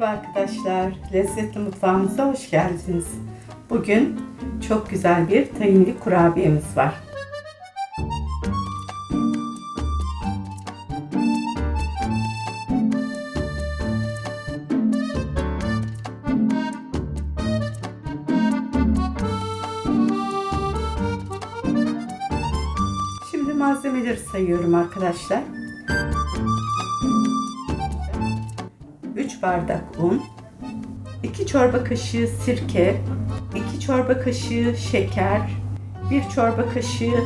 arkadaşlar, lezzetli mutfağımıza hoş geldiniz. Bugün çok güzel bir tahinli kurabiyemiz var. Şimdi malzemeleri sayıyorum arkadaşlar. 3 bardak un, 2 çorba kaşığı sirke, 2 çorba kaşığı şeker, 1 çorba kaşığı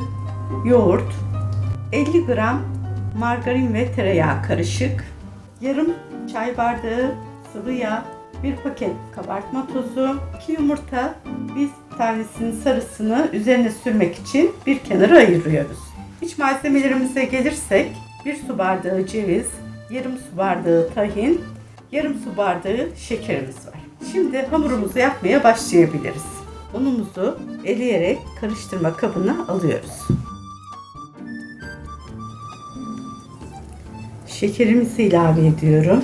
yoğurt, 50 gram margarin ve tereyağı karışık, yarım çay bardağı sıvı yağ, 1 paket kabartma tozu, 2 yumurta, bir tanesinin sarısını üzerine sürmek için bir kenara ayırıyoruz. İç malzemelerimize gelirsek 1 su bardağı ceviz, yarım su bardağı tahin, yarım su bardağı şekerimiz var. Şimdi hamurumuzu yapmaya başlayabiliriz. Unumuzu eleyerek karıştırma kabına alıyoruz. Şekerimizi ilave ediyorum.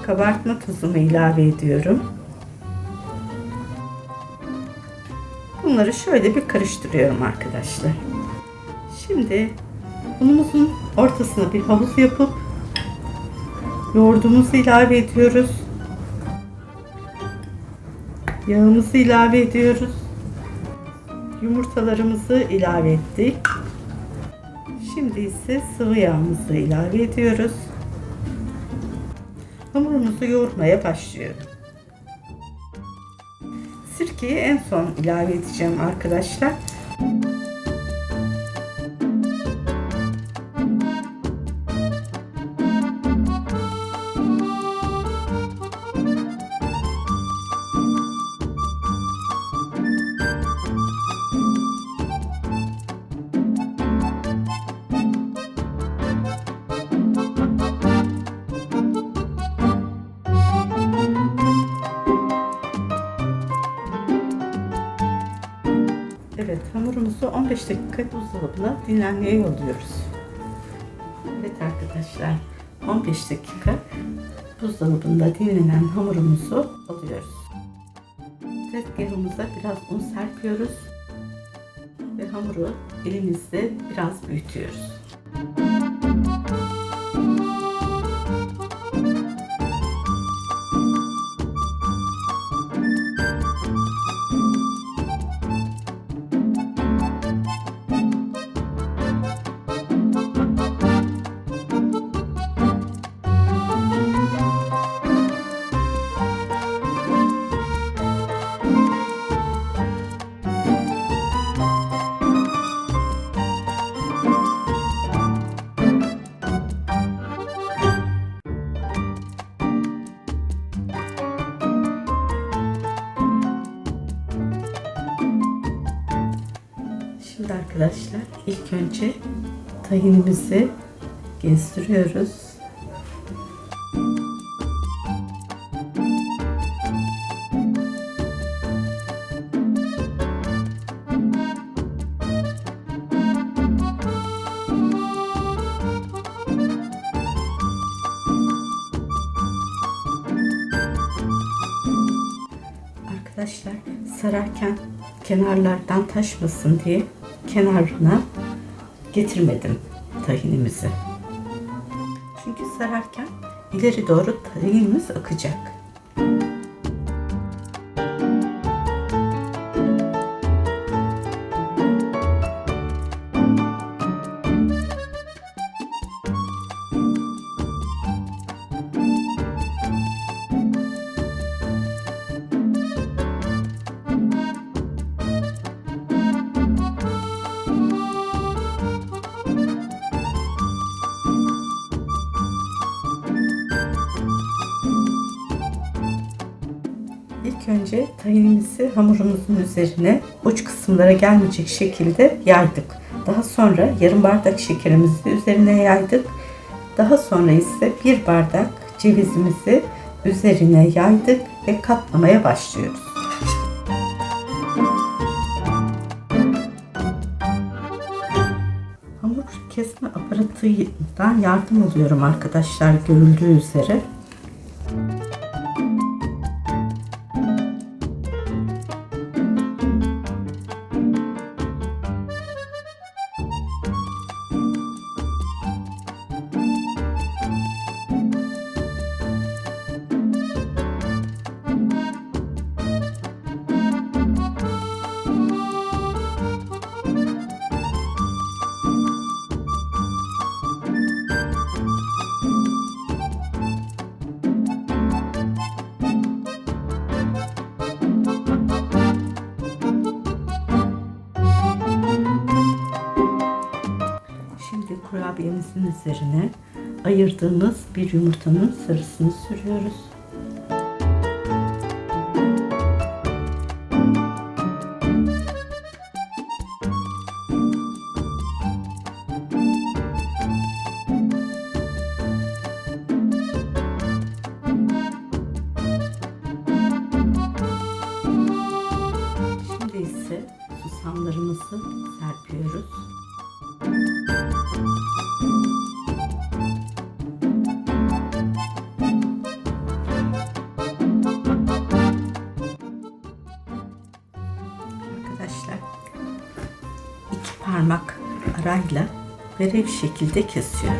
Kabartma tozumu ilave ediyorum. Bunları şöyle bir karıştırıyorum arkadaşlar. Şimdi unumuzun ortasına bir havuz yapıp yoğurdumuzu ilave ediyoruz. Yağımızı ilave ediyoruz. Yumurtalarımızı ilave ettik. Şimdi ise sıvı yağımızı ilave ediyoruz. Hamurumuzu yoğurmaya başlıyorum. Sirkeyi en son ilave edeceğim arkadaşlar. Evet, hamurumuzu 15 dakika buzdolabına dinlenmeye yolluyoruz. Evet arkadaşlar, 15 dakika buzdolabında dinlenen hamurumuzu alıyoruz. Tezgahımıza biraz un serpiyoruz ve hamuru elimizde biraz büyütüyoruz. Şimdi arkadaşlar ilk önce tahinimizi gezdiriyoruz. Arkadaşlar sararken kenarlardan taşmasın diye kenarına getirmedim tahinimizi. Çünkü sararken ileri doğru tahinimiz akacak. İlk önce tahinimizi hamurumuzun üzerine uç kısımlara gelmeyecek şekilde yaydık. Daha sonra yarım bardak şekerimizi üzerine yaydık. Daha sonra ise bir bardak cevizimizi üzerine yaydık ve katlamaya başlıyoruz. Hamur kesme aparatından yardım alıyorum arkadaşlar, görüldüğü üzere. Şimdi kurabiyemizin üzerine ayırdığımız bir yumurtanın sarısını sürüyoruz. Şimdi ise susamlarımızı serpiyoruz. Arkadaşlar, 2 parmak arayla verev şekilde kesiyorum.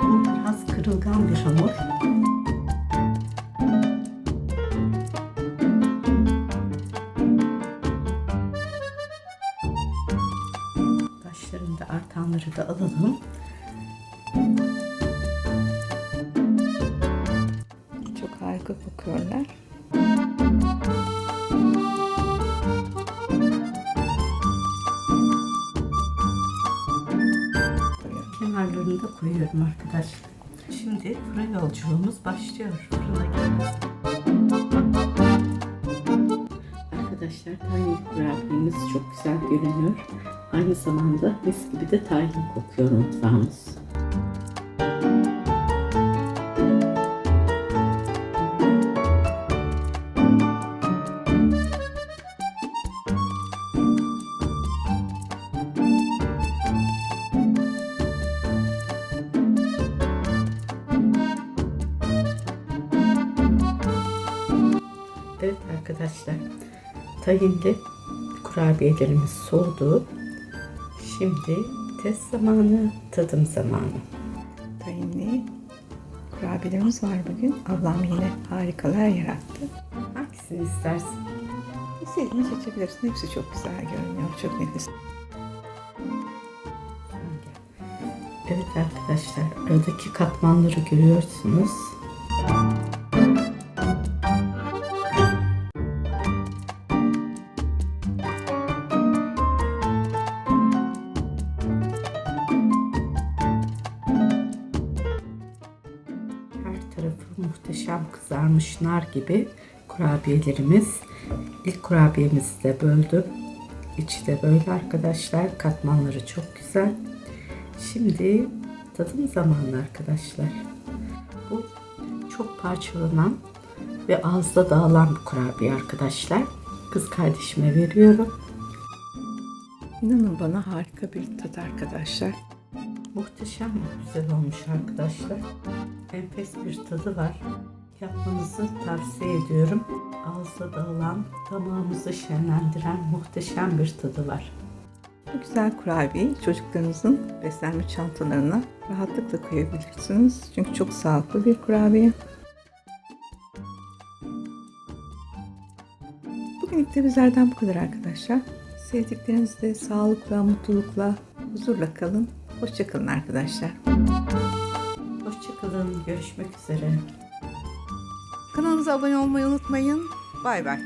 Bu biraz kırılgan bir hamur. Başlarında artanları da alalım. Çok harika kokuyorlar. Kenarlarını da koyuyorum arkadaşlar. Şimdi fırın yolculuğumuz başlıyor. Fırına gidiyoruz. Arkadaşlar, tahin kurabiyemiz çok güzel görünüyor. Aynı zamanda mis gibi de tahin kokuyor mutfağımız. Evet arkadaşlar, tahinli kurabiyelerimiz soğudu. Şimdi test zamanı, tadım zamanı. Tahinli kurabiyelerimiz var bugün. Ablam yine harikalar yarattı. Hangisini istersin? İstediğini seçebilirsin. Hepsi çok güzel görünüyor. Çok nefis. Evet arkadaşlar, aradaki katmanları görüyorsunuz. Her tarafı muhteşem kızarmış nar gibi kurabiyelerimiz. İlk kurabiyemizi de böldüm. İçi de böyle arkadaşlar. Katmanları çok güzel. Şimdi tadım zamanı arkadaşlar. Bu çok parçalanan ve ağızda dağılan bir kurabiye arkadaşlar. Kız kardeşime veriyorum. İnanın bana harika bir tat arkadaşlar. Muhteşem güzel olmuş arkadaşlar. Enfes bir tadı var. Yapmanızı tavsiye ediyorum. Ağızda dağılan, damağımızı şenlendiren muhteşem bir tadı var. Bu güzel kurabiyeyi çocuklarınızın beslenme çantalarına rahatlıkla koyabilirsiniz. Çünkü çok sağlıklı bir kurabiye. Bugünlük de bizlerden bu kadar arkadaşlar. Sevdiklerinizle sağlıkla, mutlulukla, huzurla kalın. Hoşça kalın arkadaşlar. Hoşça kalın. Görüşmek üzere. Kanalımıza abone olmayı unutmayın. Bay bay.